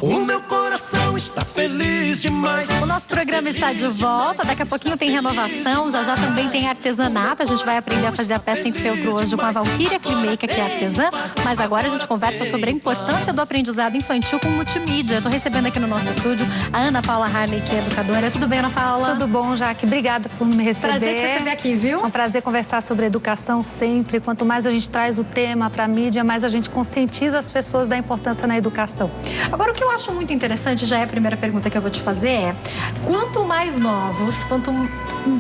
O meu coração está feliz demais. O nosso programa está de volta. Daqui a pouquinho tem renovação. Já também tem artesanato. A gente vai aprender a fazer a peça em feltro hoje com a Valquíria Klimeika, que é artesã. Mas agora a gente conversa sobre a importância do aprendizado infantil com multimídia. Eu tô recebendo aqui no nosso estúdio a Ana Paula Harley, que é educadora. Tudo bem, Ana Paula? Tudo bom, Jaque. Obrigada por me receber. Prazer te receber aqui, viu? É um prazer conversar sobre educação sempre. Quanto mais a gente traz o tema para a mídia, mais a gente conscientiza as pessoas da importância na educação. Agora, o que eu acho muito interessante, já é a primeira pergunta que eu vou te fazer, é: quanto mais novos,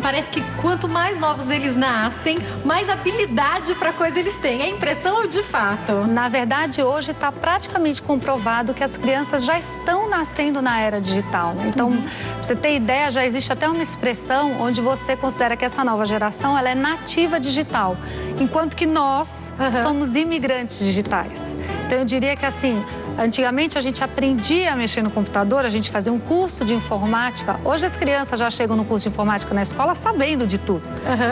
parece que quanto mais novos eles nascem, mais habilidade para coisa eles têm. É impressão ou de fato? Na verdade, hoje está praticamente comprovado que as crianças já estão nascendo na era digital. Então, pra você ter ideia, já existe até uma expressão onde você considera que essa nova geração ela é nativa digital, enquanto que nós somos imigrantes digitais. Então, eu diria que assim, antigamente a gente aprendia a mexer no computador, a gente fazia um curso de informática. Hoje as crianças já chegam no curso de informática na escola sabendo de tudo.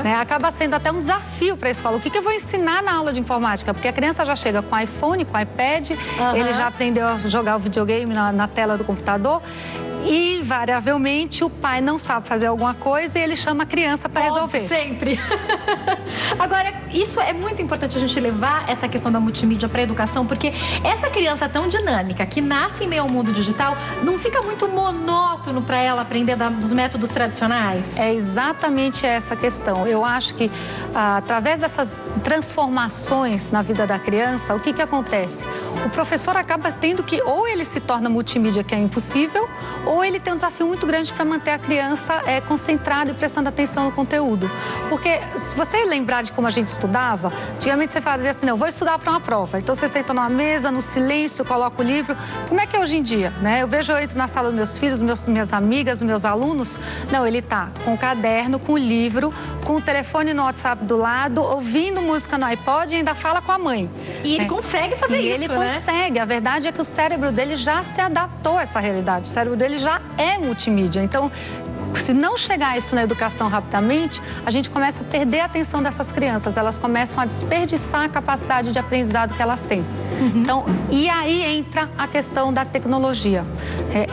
Né? Acaba sendo até um desafio para a escola. O que eu vou ensinar na aula de informática? Porque a criança já chega com iPhone, com iPad, ele já aprendeu a jogar o videogame na tela do computador. E, invariavelmente, o pai não sabe fazer alguma coisa e ele chama a criança para resolver. Sempre. Agora, isso é muito importante a gente levar essa questão da multimídia para a educação, porque essa criança tão dinâmica, que nasce em meio ao mundo digital, não fica muito monótono para ela aprender dos métodos tradicionais? É exatamente essa questão. Eu acho que, através dessas transformações na vida da criança, o que acontece? O professor acaba tendo que, ou ele se torna multimídia, que é impossível, ou ele tem um desafio muito grande para manter a criança concentrada e prestando atenção no conteúdo. Porque, se você lembrar de como a gente estudava, antigamente você fazia assim: não, vou estudar para uma prova. Então você senta numa mesa, no silêncio, coloca o livro. Como é que é hoje em dia, né? Eu vejo, eu entro na sala dos meus filhos, minhas amigas, meus alunos. Não, ele tá com o caderno, com o livro, com o telefone no WhatsApp do lado, ouvindo música no iPod e ainda fala com a mãe. E ele consegue fazer isso, ele né? consegue. A verdade é que o cérebro dele já se adaptou a essa realidade. O cérebro dele já é multimídia. Então, se não chegar isso na educação rapidamente, a gente começa a perder a atenção dessas crianças. Elas começam a desperdiçar a capacidade de aprendizado que elas têm. Então, e aí entra a questão da tecnologia.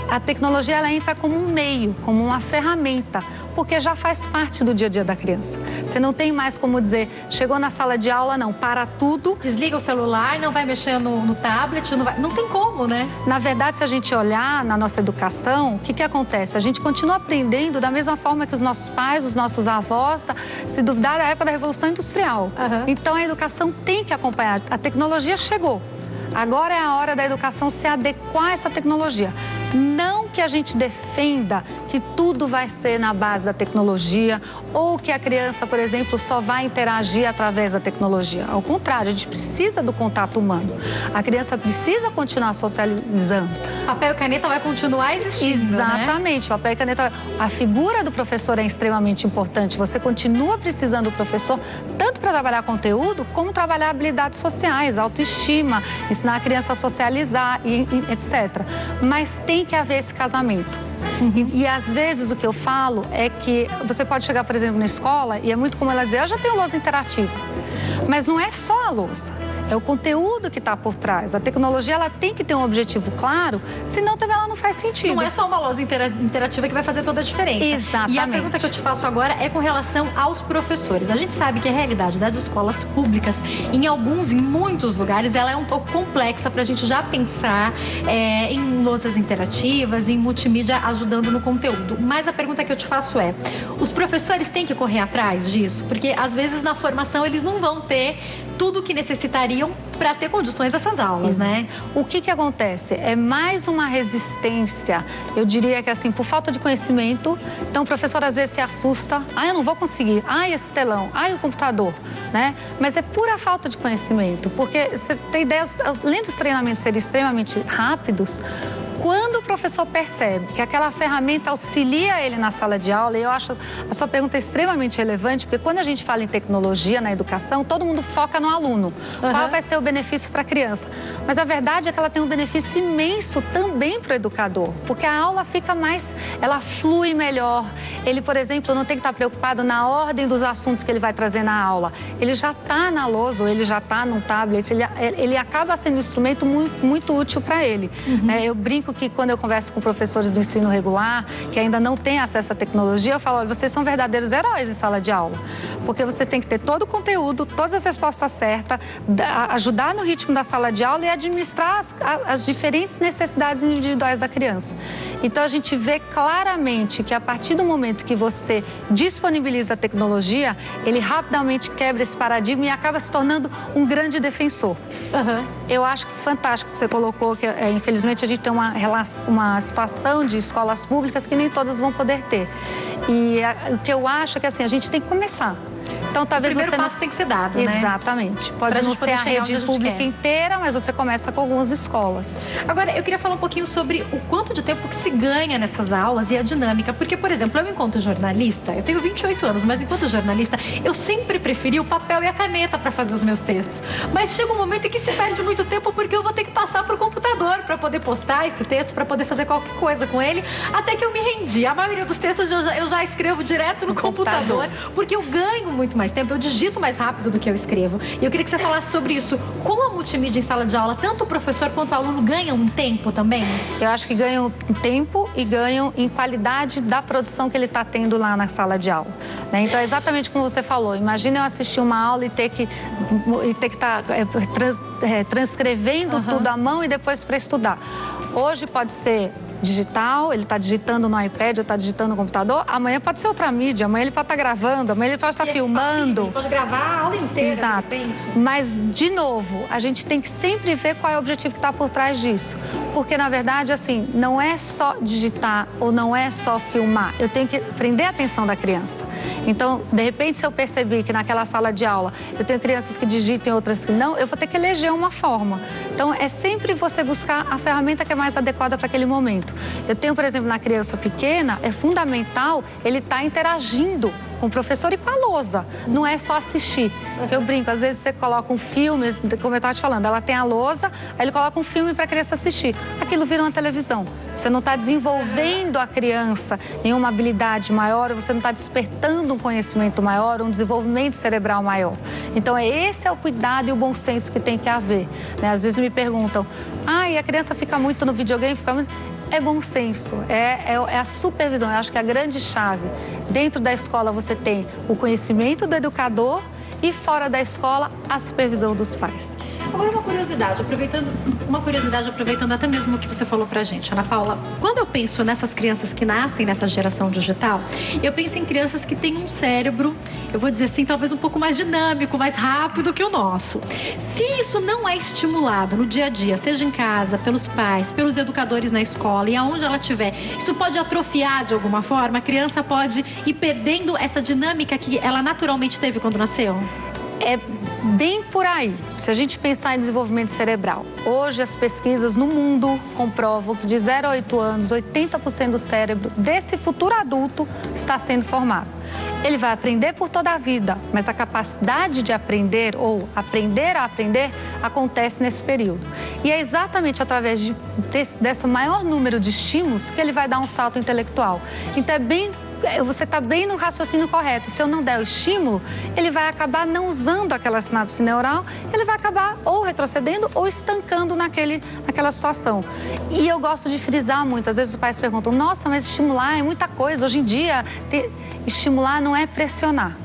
A tecnologia, ela entra como um meio, como uma ferramenta, porque já faz parte do dia a dia da criança. Você não tem mais como dizer, chegou na sala de aula, não, para tudo. Desliga o celular, não vai mexer no tablet, não tem como, né? Na verdade, se a gente olhar na nossa educação, o que acontece? A gente continua aprendendo da mesma forma que os nossos pais, os nossos avós, se duvidar, da época da Revolução Industrial. Então, a educação tem que acompanhar. A tecnologia chegou. Agora é a hora da educação se adequar a essa tecnologia. Não que a gente defenda que tudo vai ser na base da tecnologia ou que a criança, por exemplo, só vai interagir através da tecnologia. Ao contrário, a gente precisa do contato humano. A criança precisa continuar socializando. Papel e caneta vai continuar existindo, Exatamente, né? Papel e caneta. A figura do professor é extremamente importante. Você continua precisando do professor tanto para trabalhar conteúdo, como trabalhar habilidades sociais, autoestima, ensinar a criança a socializar, etc. Mas tem que haver esse casamento. E às vezes o que eu falo é que você pode chegar, por exemplo, na escola e é muito comum ela dizer: eu já tenho lousa interativa. Mas não é só a lousa. É o conteúdo que está por trás. A tecnologia, ela tem que ter um objetivo claro, senão também ela não faz sentido. Não é só uma lousa interativa que vai fazer toda a diferença. Exatamente. E a pergunta que eu te faço agora é com relação aos professores. A gente sabe que a realidade das escolas públicas, em muitos lugares, ela é um pouco complexa para a gente já pensar em lousas interativas, em multimídia ajudando no conteúdo. Mas a pergunta que eu te faço é: os professores têm que correr atrás disso? Porque às vezes na formação eles não vão ter tudo o que necessitariam para ter condições dessas aulas, né? O que acontece? É mais uma resistência, eu diria que assim, por falta de conhecimento. Então o professor às vezes se assusta: eu não vou conseguir, esse telão, o computador, né? Mas é pura falta de conhecimento, porque você tem ideia, além dos treinamentos serem extremamente rápidos, quando o professor percebe que aquela ferramenta auxilia ele na sala de aula, e eu acho a sua pergunta extremamente relevante, porque quando a gente fala em tecnologia na educação, todo mundo foca no aluno. Qual vai ser o benefício para a criança? Mas a verdade é que ela tem um benefício imenso também para o educador, porque a aula fica ela flui melhor. Ele, por exemplo, não tem que estar preocupado na ordem dos assuntos que ele vai trazer na aula. Ele já está na lousa, ou ele já está num tablet, ele acaba sendo um instrumento muito, muito útil para ele. Eu brinco que quando eu converso com professores do ensino regular, que ainda não têm acesso à tecnologia, eu falo, olha, vocês são verdadeiros heróis em sala de aula. Porque você tem que ter todo o conteúdo, todas as respostas certas, ajudar no ritmo da sala de aula e administrar as diferentes necessidades individuais da criança. Então, a gente vê claramente que a partir do momento que você disponibiliza a tecnologia, ele rapidamente quebra esse paradigma e acaba se tornando um grande defensor. Eu acho fantástico que você colocou que, infelizmente, a gente tem uma situação de escolas públicas que nem todas vão poder ter. E o que eu acho é que, assim, a gente tem que começar. Então, talvez o primeiro passo tem que ser dado, né? Exatamente. Pode não ser a rede pública inteira, mas você começa com algumas escolas. Agora, eu queria falar um pouquinho sobre o quanto de tempo que se ganha nessas aulas e a dinâmica. Porque, por exemplo, eu enquanto jornalista, eu tenho 28 anos, mas enquanto jornalista, eu sempre preferi o papel e a caneta para fazer os meus textos. Mas chega um momento em que se perde muito tempo porque eu vou ter que passar para o computador para poder postar esse texto, para poder fazer qualquer coisa com ele, até que eu me rendi. A maioria dos textos eu já escrevo direto no computador, porque eu ganho muito mais tempo, eu digito mais rápido do que eu escrevo. E eu queria que você falasse sobre isso. Como a multimídia em sala de aula, tanto o professor quanto o aluno ganham em tempo também? Eu acho que ganham em tempo e ganham em qualidade da produção que ele está tendo lá na sala de aula. Né? Então, é exatamente como você falou. Imagina eu assistir uma aula e ter que estar transcrevendo tudo à mão e depois para estudar. Hoje pode ser digital, ele está digitando no iPad ou está digitando no computador, amanhã pode ser outra mídia, amanhã ele pode estar gravando, amanhã ele pode estar filmando. Ele pode gravar a aula inteira, exato. De repente. Mas, de novo, a gente tem que sempre ver qual é o objetivo que está por trás disso. Porque, na verdade, assim, não é só digitar ou não é só filmar. Eu tenho que prender a atenção da criança. Então, de repente, se eu perceber que naquela sala de aula eu tenho crianças que digitam e outras que não, eu vou ter que eleger uma forma. Então, é sempre você buscar a ferramenta que é mais adequada para aquele momento. Eu tenho, por exemplo, na criança pequena, é fundamental ele estar interagindo com o professor e com a lousa. Não é só assistir. Eu brinco, às vezes você coloca um filme, como eu estava te falando, ela tem a lousa, aí ele coloca um filme para a criança assistir. Aquilo vira uma televisão. Você não está desenvolvendo a criança em uma habilidade maior, você não está despertando um conhecimento maior, um desenvolvimento cerebral maior. Então, esse é o cuidado e o bom senso que tem que haver. Né? Às vezes me perguntam, e a criança fica muito no videogame, fica muito... É bom senso, é a supervisão. Eu acho que a grande chave, dentro da escola você tem o conhecimento do educador e fora da escola a supervisão dos pais. Agora uma curiosidade, aproveitando até mesmo o que você falou pra gente, Ana Paula. Quando eu penso nessas crianças que nascem nessa geração digital, eu penso em crianças que têm um cérebro, eu vou dizer assim, talvez um pouco mais dinâmico, mais rápido que o nosso. Se isso não é estimulado no dia a dia, seja em casa, pelos pais, pelos educadores na escola e aonde ela estiver, isso pode atrofiar de alguma forma? A criança pode ir perdendo essa dinâmica que ela naturalmente teve quando nasceu? É bem por aí. Se a gente pensar em desenvolvimento cerebral, hoje as pesquisas no mundo comprovam que de 0 a 8 anos, 80% do cérebro desse futuro adulto está sendo formado. Ele vai aprender por toda a vida, mas a capacidade de aprender ou aprender a aprender acontece nesse período. E é exatamente através desse maior número de estímulos que ele vai dar um salto intelectual. Então você está bem no raciocínio correto. Se eu não der o estímulo, ele vai acabar não usando aquela sinapse neural, ele vai acabar ou retrocedendo ou estancando naquela situação. E eu gosto de frisar muito. Às vezes os pais perguntam, nossa, mas estimular é muita coisa. Hoje em dia, estimular não é pressionar.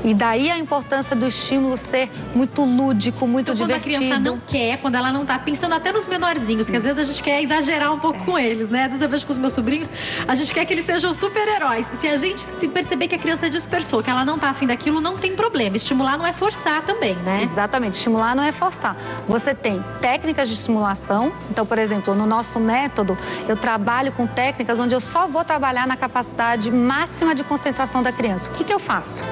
E daí a importância do estímulo ser muito lúdico, muito divertido. Quando a criança não quer, quando ela não tá pensando até nos menorzinhos, que às vezes a gente quer exagerar um pouco com eles, né? Às vezes eu vejo com os meus sobrinhos, a gente quer que eles sejam super-heróis. Se a gente se perceber que a criança dispersou, que ela não tá afim daquilo, não tem problema. Estimular não é forçar também, né? Exatamente, estimular não é forçar. Você tem técnicas de estimulação. Então, por exemplo, no nosso método, eu trabalho com técnicas onde eu só vou trabalhar na capacidade máxima de concentração da criança. O que eu faço?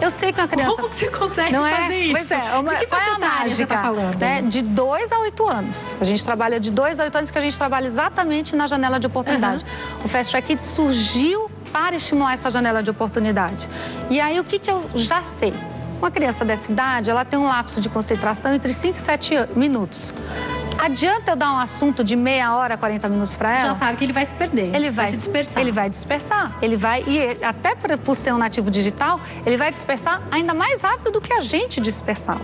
Eu sei que uma criança... Como que você consegue não fazer isso? Pois é, de que faixa etária você está falando? Né? De 2 a 8 anos. A gente trabalha de 2 a 8 anos, que a gente trabalha exatamente na janela de oportunidade. O Fast Track Kids surgiu para estimular essa janela de oportunidade. E aí, o que eu já sei? Uma criança dessa idade, ela tem um lapso de concentração entre 5 e 7 minutos. Adianta eu dar um assunto de meia hora, 40 minutos para ela? Já sabe que ele vai se perder. Ele vai se dispersar. Ele vai dispersar. Até por ser um nativo digital, ele vai dispersar ainda mais rápido do que a gente dispersava.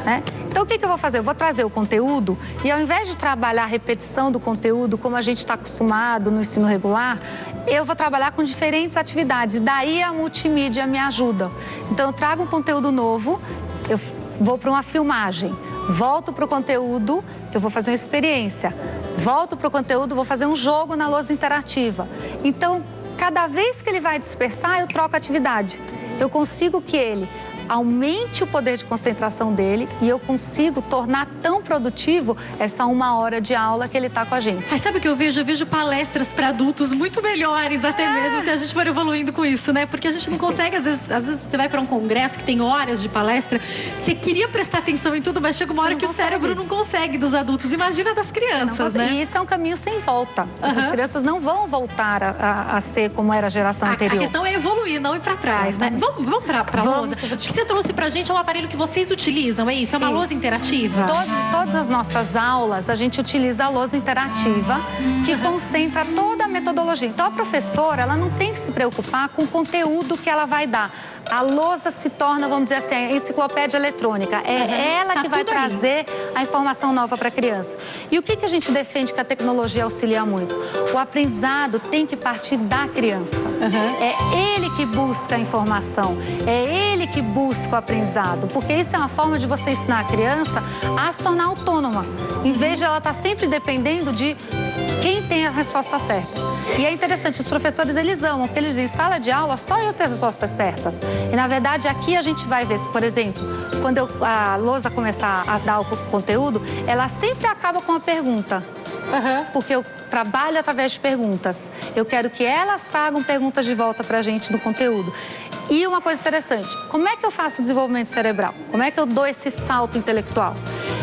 Né? Então, o que eu vou fazer? Eu vou trazer o conteúdo e, ao invés de trabalhar a repetição do conteúdo, como a gente está acostumado no ensino regular, eu vou trabalhar com diferentes atividades. Daí a multimídia me ajuda. Então, eu trago um conteúdo novo, eu vou para uma filmagem, volto para o conteúdo, eu vou fazer uma experiência. Volto para o conteúdo, vou fazer um jogo na lousa interativa. Então, cada vez que ele vai dispersar, eu troco a atividade. Eu consigo que ele aumente o poder de concentração dele e eu consigo tornar tão produtivo essa 1 hora de aula que ele está com a gente. Mas sabe o que eu vejo? Eu vejo palestras para adultos muito melhores, até mesmo se a gente for evoluindo com isso, né? Porque a gente não consegue, às vezes você vai para um congresso que tem horas de palestra, você queria prestar atenção em tudo, mas chega uma hora que o cérebro não consegue dos adultos. Imagina das crianças, né? E isso é um caminho sem volta. Essas crianças não vão voltar a ser como era a geração anterior. A questão é evoluir, não ir para trás, né? Vamos para a lousa. O que você trouxe pra gente é um aparelho que vocês utilizam, é isso? É uma lousa interativa? Todas as nossas aulas, a gente utiliza a lousa interativa, que concentra toda a metodologia. Então, a professora, ela não tem que se preocupar com o conteúdo que ela vai dar. A lousa se torna, vamos dizer assim, a enciclopédia eletrônica. É ela que vai trazer a informação nova para a criança. E o que a gente defende que a tecnologia auxilia muito? O aprendizado tem que partir da criança. É ele que busca a informação, é ele que busca o aprendizado. Porque isso é uma forma de você ensinar a criança a se tornar autônoma, em vez de ela estar sempre dependendo de quem tem a resposta certa. E é interessante, os professores, eles amam, porque eles dizem, em sala de aula, só eu sei as respostas certas. E, na verdade, aqui a gente vai ver, por exemplo, quando a lousa começar a dar o conteúdo, ela sempre acaba com uma pergunta. Porque eu trabalho através de perguntas. Eu quero que elas tragam perguntas de volta pra gente do conteúdo. E uma coisa interessante, como é que eu faço o desenvolvimento cerebral? Como é que eu dou esse salto intelectual?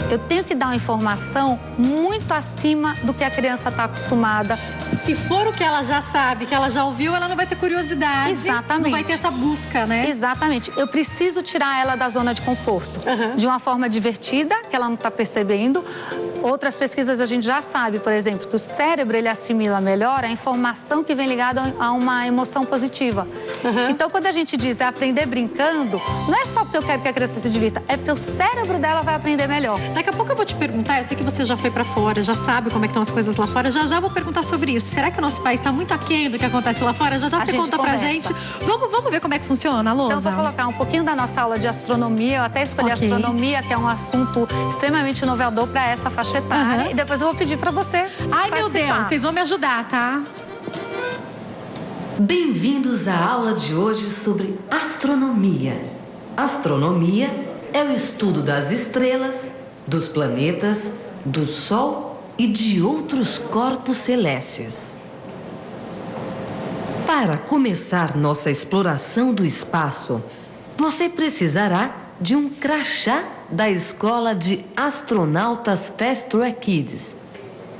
Eu tenho que dar uma informação muito acima do que a criança está acostumada. Se for o que ela já sabe, que ela já ouviu, ela não vai ter curiosidade. Exatamente. Não vai ter essa busca, né? Exatamente. Eu preciso tirar ela da zona de conforto. De uma forma divertida, que ela não está percebendo. Outras pesquisas a gente já sabe, por exemplo, que o cérebro, ele assimila melhor a informação que vem ligada a uma emoção positiva. Então, quando a gente diz aprender brincando, não é só porque eu quero que a criança se divirta, é porque o cérebro dela vai aprender melhor. Daqui a pouco eu vou te perguntar, eu sei que você já foi pra fora, já sabe como é que estão as coisas lá fora, já vou perguntar sobre isso. Será que o nosso país está muito aquém do que acontece lá fora? Já você conta pra gente. Vamos ver como é que funciona, Lousa? Então, eu vou colocar um pouquinho da nossa aula de astronomia. Eu até escolhi astronomia, que é um assunto extremamente inovador para essa faixa etária. E depois eu vou pedir para você meu Deus, vocês vão me ajudar, tá? Bem-vindos à aula de hoje sobre astronomia. Astronomia é o estudo das estrelas, dos planetas, do Sol e de outros corpos celestes. Para começar nossa exploração do espaço, você precisará de um crachá da Escola de Astronautas Fast Track Kids.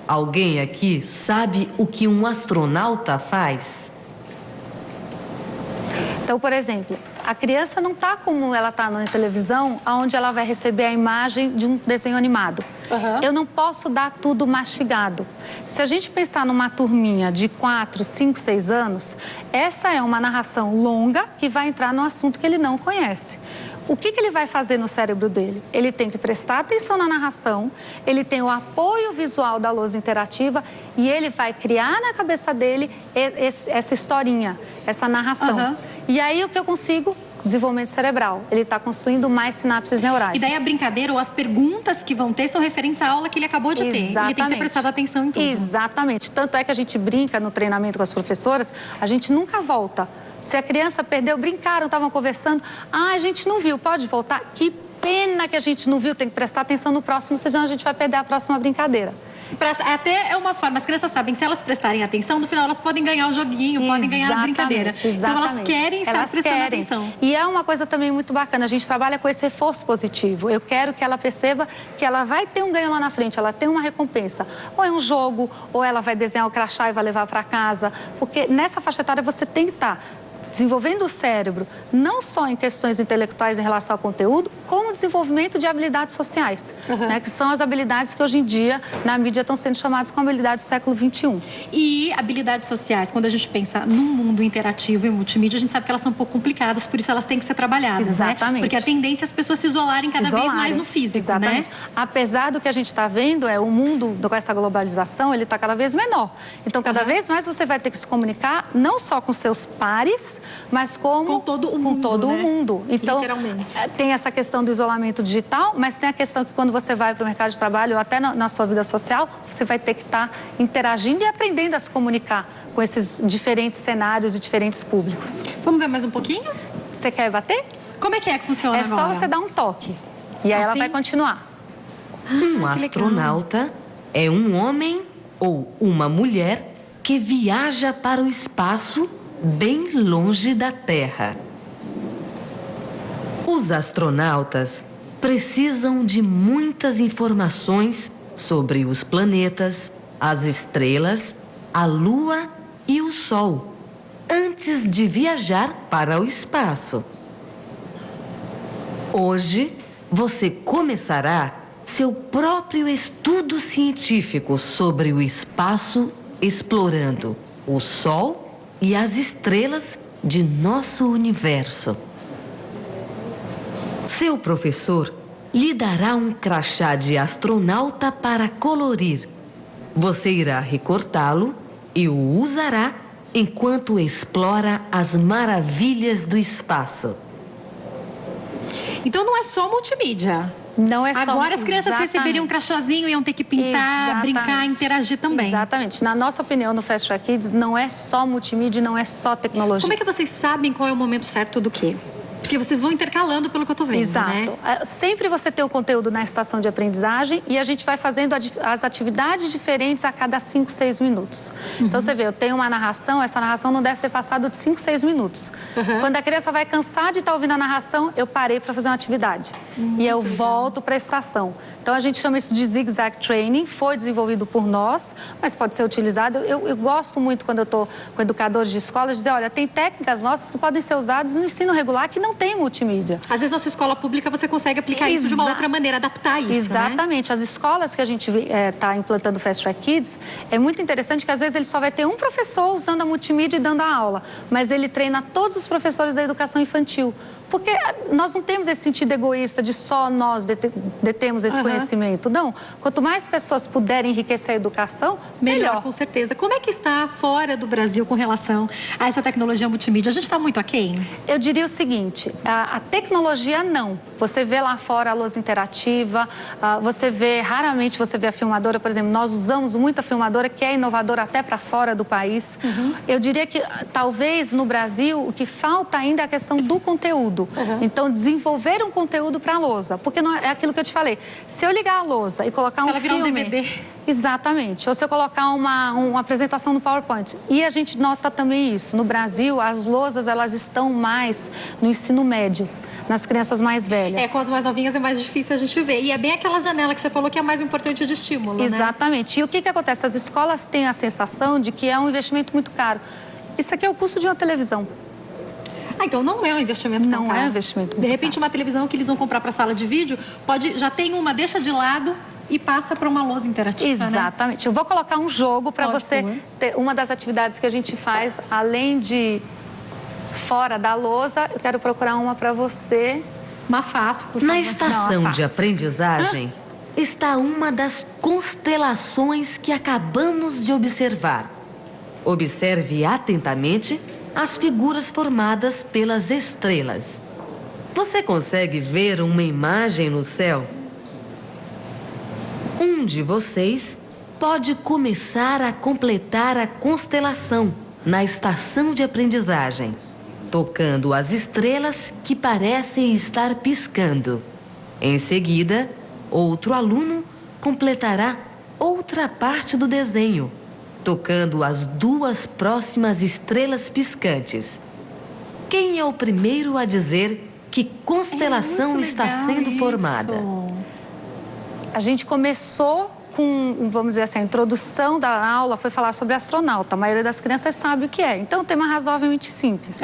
Alguém aqui sabe o que um astronauta faz? Então, por exemplo, a criança não está como ela está na televisão, onde ela vai receber a imagem de um desenho animado. Eu não posso dar tudo mastigado. Se a gente pensar numa turminha de 4, 5, 6 anos, essa é uma narração longa que vai entrar no assunto que ele não conhece. O que ele vai fazer no cérebro dele? Ele tem que prestar atenção na narração, ele tem o apoio visual da lousa interativa e ele vai criar na cabeça dele essa historinha, essa narração. E aí o que eu consigo? Desenvolvimento cerebral. Ele está construindo mais sinapses neurais. E daí a brincadeira ou as perguntas que vão ter são referentes à aula que ele acabou de ter. Ele tem que ter prestado atenção em tudo. Exatamente. Tanto é que a gente brinca no treinamento com as professoras, a gente nunca volta. Se a criança perdeu, brincaram, estavam conversando. A gente não viu, pode voltar? Que pena que a gente não viu, tem que prestar atenção no próximo, senão a gente vai perder a próxima brincadeira. Até é uma forma, as crianças sabem que se elas prestarem atenção, no final elas podem ganhar o joguinho, podem ganhar a brincadeira. Então elas querem estar prestando atenção. E é uma coisa também muito bacana, a gente trabalha com esse reforço positivo. Eu quero que ela perceba que ela vai ter um ganho lá na frente, ela tem uma recompensa. Ou é um jogo, ou ela vai desenhar o crachá e vai levar para casa. Porque nessa faixa etária você tem que estar desenvolvendo o cérebro, não só em questões intelectuais em relação ao conteúdo, como desenvolvimento de habilidades sociais, né, que são as habilidades que hoje em dia na mídia estão sendo chamadas como habilidades do século XXI. E habilidades sociais, quando a gente pensa num mundo interativo e multimídia, a gente sabe que elas são um pouco complicadas, por isso elas têm que ser trabalhadas, Exatamente. né? Porque a tendência é as pessoas se isolarem cada vez mais no físico, Exatamente. né? Apesar do que a gente está vendo, o mundo com essa globalização, ele está cada vez menor. Então, cada vez mais você vai ter que se comunicar, não só com seus pares, mas com todo o mundo, todo né? o mundo. Então, literalmente. Tem essa questão do isolamento digital, mas tem a questão que quando você vai para o mercado de trabalho ou até na sua vida social, você vai ter que estar interagindo e aprendendo a se comunicar com esses diferentes cenários e diferentes públicos. Vamos ver mais um pouquinho? Você quer bater? Como é que funciona agora? É só você dar um toque. E aí ela vai continuar. Um astronauta é um homem ou uma mulher que viaja para o espaço bem longe da Terra. Os astronautas precisam de muitas informações sobre os planetas, as estrelas, a Lua e o Sol antes de viajar para o espaço. Hoje, você começará seu próprio estudo científico sobre o espaço, explorando o Sol e as estrelas de nosso universo. Seu professor lhe dará um crachá de astronauta para colorir. Você irá recortá-lo e o usará enquanto explora as maravilhas do espaço. Então não é só multimídia. Não é só... Agora as crianças receberiam um crachazinho, iam ter que pintar, brincar, interagir também. Exatamente. Na nossa opinião, no Fast Track Kids, não é só multimídia, não é só tecnologia. Como é que vocês sabem qual é o momento certo do quê? Porque vocês vão intercalando pelo que eu tô vendo, Exato. né? Sempre você tem o conteúdo na estação de aprendizagem e a gente vai fazendo as atividades diferentes a cada 5, 6 minutos. Então, você vê, eu tenho uma narração, essa narração não deve ter passado de 5, 6 minutos. Quando a criança vai cansar de estar ouvindo a narração, eu parei para fazer uma atividade. E eu volto para a estação. Então, a gente chama isso de zig-zag training, foi desenvolvido por nós, mas pode ser utilizado. Eu gosto muito, quando eu estou com educadores de escola, de dizer, olha, tem técnicas nossas que podem ser usadas no ensino regular que não tem multimídia. Às vezes na sua escola pública você consegue aplicar isso de uma outra maneira, adaptar isso, Exatamente. né? As escolas que a gente está implantando o Fast Track Kids, é muito interessante que às vezes ele só vai ter um professor usando a multimídia e dando a aula, mas ele treina todos os professores da educação infantil. Porque nós não temos esse sentido egoísta de só nós detemos esse conhecimento. Não. Quanto mais pessoas puderem enriquecer a educação, melhor. Com certeza. Como é que está fora do Brasil com relação a essa tecnologia multimídia? A gente está muito aquém? Eu diria o seguinte, a tecnologia não. Você vê lá fora a lousa interativa, raramente você vê a filmadora, por exemplo, nós usamos muito a filmadora, que é inovadora até para fora do país. Eu diria que talvez no Brasil o que falta ainda é a questão do conteúdo. Então, desenvolver um conteúdo para a lousa. Porque não é aquilo que eu te falei. Se eu ligar a lousa e colocar um filme... Se ela virar um DVD. Exatamente. Ou se eu colocar uma apresentação no PowerPoint. E a gente nota também isso. No Brasil, as lousas, elas estão mais no ensino médio, nas crianças mais velhas. Com as mais novinhas é mais difícil a gente ver. E é bem aquela janela que você falou que é a mais importante de estímulo, Exatamente. Né? E o que acontece? As escolas têm a sensação de que é um investimento muito caro. Isso aqui é o custo de uma televisão. Então não é um investimento tão caro. Não é um investimento. De repente, uma televisão que eles vão comprar para a sala de vídeo, já tem uma, deixa de lado e passa para uma lousa interativa, Exatamente. Né? Eu vou colocar um jogo para você ter uma das atividades que a gente faz, além de fora da lousa, eu quero procurar uma para você. Uma fácil, por favor. Na estação de aprendizagem está uma das constelações que acabamos de observar. Observe atentamente as figuras formadas pelas estrelas. Você consegue ver uma imagem no céu? Um de vocês pode começar a completar a constelação na estação de aprendizagem, tocando as estrelas que parecem estar piscando. Em seguida, outro aluno completará outra parte do desenho, tocando as 2 próximas estrelas piscantes. Quem é o primeiro a dizer que constelação está sendo formada? A gente começou vamos dizer assim, a introdução da aula foi falar sobre astronauta. A maioria das crianças sabe o que é. Então, o tema é razoavelmente simples.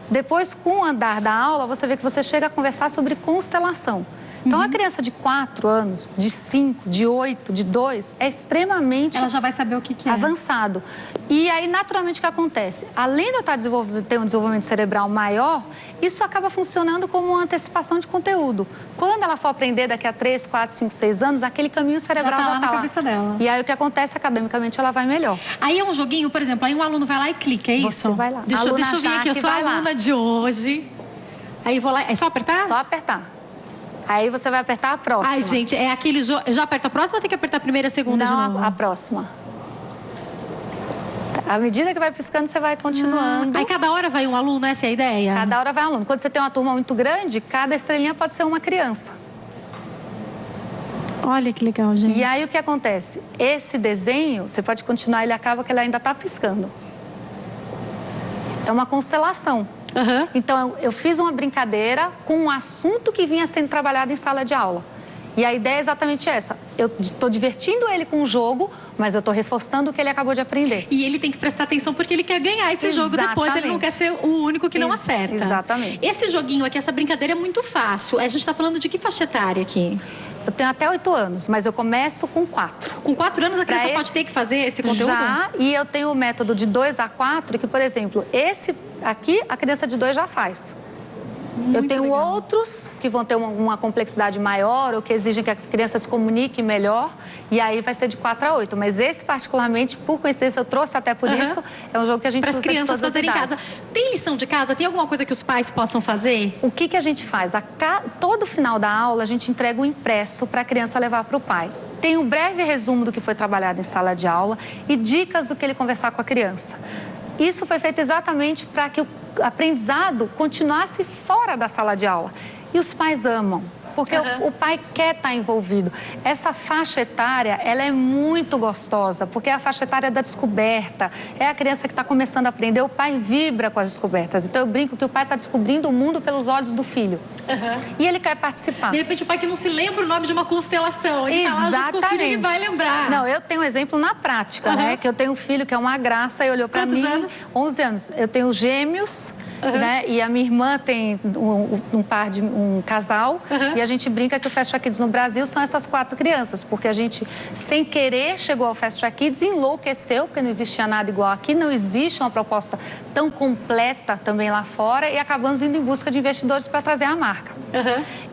Depois, com o andar da aula, você vê que você chega a conversar sobre constelação. Então, a criança de 4 anos, de 5, de 8, de 2, é extremamente... Ela já vai saber o que é. Avançado. E aí, naturalmente, o que acontece? Além de eu estar ter um desenvolvimento cerebral maior, isso acaba funcionando como uma antecipação de conteúdo. Quando ela for aprender daqui a 3, 4, 5, 6 anos, aquele caminho cerebral já está lá. Cabeça dela. E aí, o que acontece, academicamente, ela vai melhor. Aí é um joguinho, por exemplo, aí um aluno vai lá e clica, é isso? Você vai lá. Deixa eu ver aqui, eu sou a aluna de hoje. Aí vou lá, é só apertar? Só apertar. Aí você vai apertar a próxima. Ai, gente, é aquele jogo... Já aperta a próxima ou tem que apertar a primeira e a segunda de novo? Não, a próxima. À medida que vai piscando, você vai continuando. Aí cada hora vai um aluno, essa é a ideia? Cada hora vai um aluno. Quando você tem uma turma muito grande, cada estrelinha pode ser uma criança. Olha que legal, gente. E aí o que acontece? Esse desenho, você pode continuar, ele acaba que ele ainda está piscando. É uma constelação. Então, eu fiz uma brincadeira com um assunto que vinha sendo trabalhado em sala de aula. E a ideia é exatamente essa. Eu estou divertindo ele com o jogo, mas eu estou reforçando o que ele acabou de aprender. E ele tem que prestar atenção porque ele quer ganhar esse jogo depois. Ele não quer ser o único que não acerta. Exatamente. Esse joguinho aqui, essa brincadeira é muito fácil. A gente está falando de que faixa etária aqui? Eu tenho até 8 anos, mas eu começo com 4. Com 4 anos a criança pode ter que fazer esse conteúdo? Já, e eu tenho o método de 2 a 4, que, por exemplo, esse aqui a criança de 2 já faz. Eu tenho outros que vão ter uma complexidade maior ou que exigem que a criança se comunique melhor, e aí vai ser de 4 a 8. Mas esse, particularmente, por coincidência, eu trouxe até por isso, é um jogo que a gente usa para as crianças fazerem em casa. Tem lição de casa? Tem alguma coisa que os pais possam fazer? O que a gente faz? Todo final da aula, a gente entrega um impresso para a criança levar para o pai. Tem um breve resumo do que foi trabalhado em sala de aula e dicas do que ele conversar com a criança. Isso foi feito exatamente para que o aprendizado continuasse fora da sala de aula. E os pais amam, porque o pai quer estar envolvido. Essa faixa etária, ela é muito gostosa, porque é a faixa etária da descoberta. É a criança que está começando a aprender, o pai vibra com as descobertas. Então, eu brinco que o pai está descobrindo o mundo pelos olhos do filho. E ele quer participar. De repente, o pai que não se lembra o nome de uma constelação. Ele está lá junto com o filho, ele vai lembrar. Não, eu tenho um exemplo na prática, né? Que eu tenho um filho que é uma graça e olhou para mim... Quantos anos? 11 anos. Eu tenho gêmeos... Né? E a minha irmã tem um casal e a gente brinca que o Fast Track Kids no Brasil são essas 4 crianças, porque a gente, sem querer, chegou ao Fast Track Kids, enlouqueceu, porque não existia nada igual aqui, não existe uma proposta tão completa também lá fora e acabamos indo em busca de investidores para trazer a marca.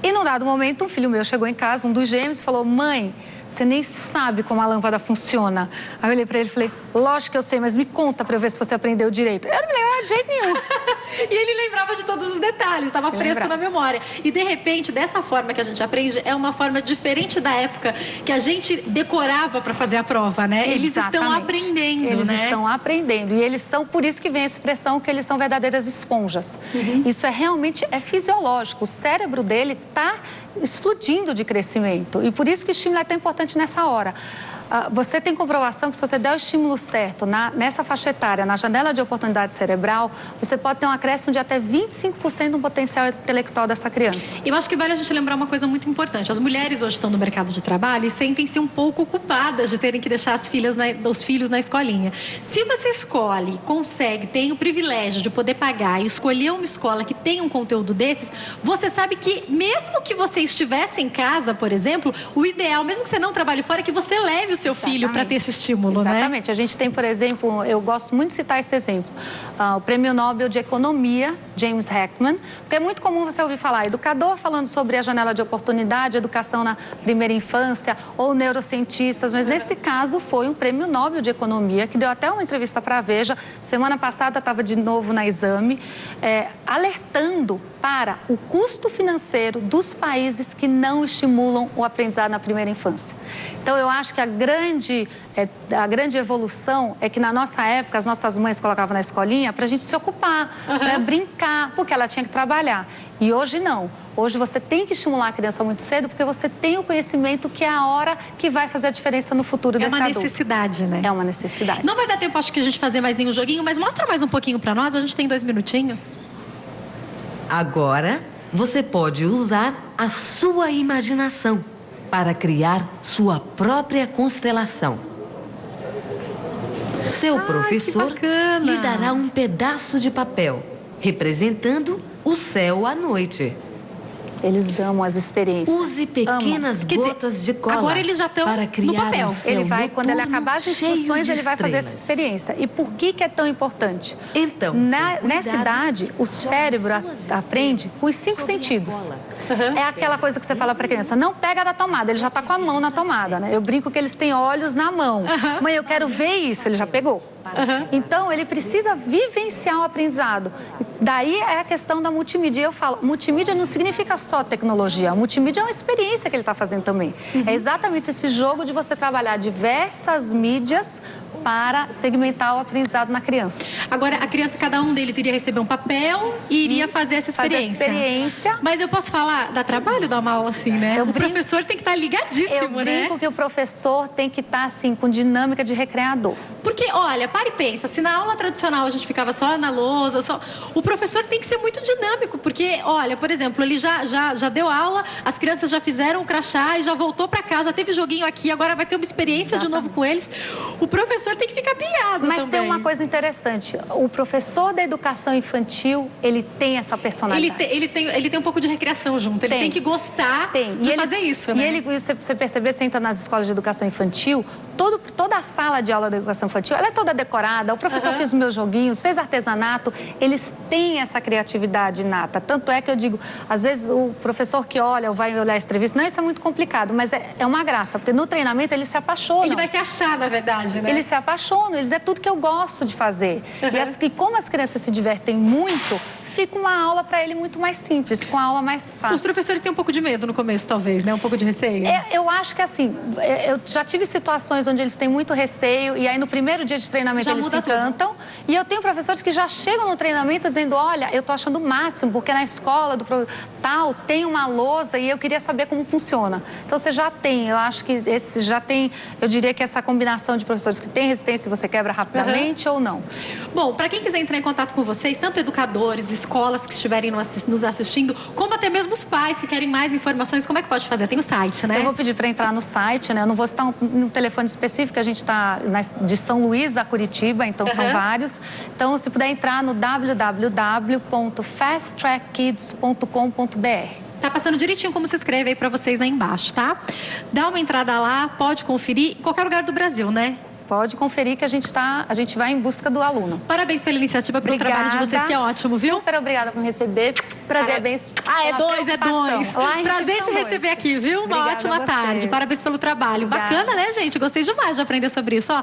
E num dado momento, um filho meu chegou em casa, um dos gêmeos, e falou: mãe, você nem sabe como a lâmpada funciona. Aí eu olhei pra ele e falei: lógico que eu sei, mas me conta pra eu ver se você aprendeu direito. Eu não me lembro de jeito nenhum. E ele lembrava de todos os detalhes, estava fresco na memória. E, de repente, dessa forma que a gente aprende, é uma forma diferente da época que a gente decorava para fazer a prova, né? Eles estão aprendendo, Eles estão aprendendo. E eles são, por isso que vem a expressão que eles são verdadeiras esponjas. Isso realmente é fisiológico. O cérebro dele está explodindo de crescimento. E por isso que o estímulo é tão importante nessa hora. Você tem comprovação que se você der o estímulo certo nessa faixa etária, na janela de oportunidade cerebral, você pode ter um acréscimo de até 25% no potencial intelectual dessa criança. Eu acho que vale a gente lembrar uma coisa muito importante. As mulheres hoje estão no mercado de trabalho e sentem-se um pouco culpadas de terem que deixar os filhos na escolinha. Se você escolhe, consegue, tem o privilégio de poder pagar e escolher uma escola que tem um conteúdo desses, você sabe que mesmo que você estivesse em casa, por exemplo, o ideal, mesmo que você não trabalhe fora, é que você leve o seu filho para ter esse estímulo, né? Exatamente. A gente tem, por exemplo, eu gosto muito de citar esse exemplo, o Prêmio Nobel de Economia, James Heckman, porque é muito comum você ouvir falar educador falando sobre a janela de oportunidade, educação na primeira infância, ou neurocientistas, mas nesse caso foi um Prêmio Nobel de Economia, que deu até uma entrevista para a Veja, semana passada estava de novo na Exame, alertando para o custo financeiro dos países que não estimulam o aprendizado na primeira infância. Então, eu acho que a grande evolução é que, na nossa época, as nossas mães colocavam na escolinha para a gente se ocupar, para brincar, porque ela tinha que trabalhar. E hoje, não. Hoje, você tem que estimular a criança muito cedo, porque você tem o conhecimento que é a hora que vai fazer a diferença no futuro desse adulto. É uma necessidade, né? É uma necessidade. Não vai dar tempo, acho que a gente fazer mais nenhum joguinho, mas mostra mais um pouquinho para nós. A gente tem 2 minutinhos. Agora, você pode usar a sua imaginação. para criar sua própria constelação. Seu professor lhe dará um pedaço de papel, representando o céu à noite. Eles amam as experiências. Use pequenas gotas de cola agora eles já estão para criar no papel. um céu Ele vai, quando ele acabar as instruções, ele vai fazer essa estrelas. experiência. E por que é tão importante? Então, Nessa idade, o cérebro aprende com os 5 sentidos. É aquela coisa que você fala para a criança, não pega da tomada, ele já está com a mão na tomada, né? Eu brinco que eles têm olhos na mão. Mãe, eu quero ver isso, ele já pegou. Então, ele precisa vivenciar o aprendizado. Daí é a questão da multimídia. Eu falo, multimídia não significa só tecnologia. Multimídia é uma experiência que ele está fazendo também. É exatamente esse jogo de você trabalhar diversas mídias para segmentar o aprendizado na criança. Agora, a criança, cada um deles iria receber um papel e iria fazer essa experiência. Mas eu posso falar, dá trabalho dar uma aula assim, né? O professor tem que estar ligadíssimo, né? Eu brinco que o professor tem que estar, assim, com dinâmica de recreador. Porque, olha, para e pensa, se na aula tradicional a gente ficava só na lousa, o professor tem que ser muito dinâmico, porque, olha, por exemplo, ele já deu aula, as crianças já fizeram o crachá e já voltou para cá, já teve joguinho aqui, agora vai ter uma experiência de novo com eles. O professor tem que ficar pilhado Mas também. tem uma coisa interessante, o professor da educação infantil, ele tem essa personalidade. Ele tem um pouco de recreação junto, ele tem que gostar de fazer isso, né? E você perceber, você entra nas escolas de educação infantil, toda a sala de aula da educação infantil, ela é toda decorada, o professor fez os meus joguinhos, fez artesanato, eles têm essa criatividade inata. Tanto é que eu digo, às vezes o professor que olha ou vai olhar essa entrevista, não, isso é muito complicado, mas é uma graça, porque no treinamento eles se apaixonam. Ele vai se achar, na verdade, né? Eles se apaixonam, eles é tudo que eu gosto de fazer. E como as crianças se divertem muito, fica uma aula para ele muito mais simples, com a aula mais fácil. Os professores têm um pouco de medo no começo, talvez, né? Um pouco de receio. Eu acho que assim, eu já tive situações onde eles têm muito receio e aí no primeiro dia de treinamento eles se encantam. E eu tenho professores que já chegam no treinamento dizendo, olha, eu tô achando o máximo, porque na escola tal tem uma lousa e eu queria saber como funciona. Então você já tem, eu acho que eu diria que essa combinação de professores que tem resistência, você quebra rapidamente ou não. Bom, para quem quiser entrar em contato com vocês, tanto educadores, escolas que estiverem nos assistindo, como até mesmo os pais que querem mais informações, como é que pode fazer? Tem o site, né? Eu vou pedir para entrar no site, né? Eu não vou citar um telefone específico, a gente está de São Luís a Curitiba, então são vários. Então, se puder entrar no www.fasttrackkids.com.br. Tá passando direitinho como se escreve aí para vocês aí embaixo, tá? Dá uma entrada lá, pode conferir, em qualquer lugar do Brasil, né? Pode conferir que a gente vai em busca do aluno. Parabéns pela iniciativa, pelo trabalho de vocês, que é ótimo, viu? Super obrigada por me receber. Prazer. Parabéns. É dois. Prazer te receber aqui, viu? Uma ótima tarde. Parabéns pelo trabalho. Bacana, né, gente? Gostei demais de aprender sobre isso. Ó.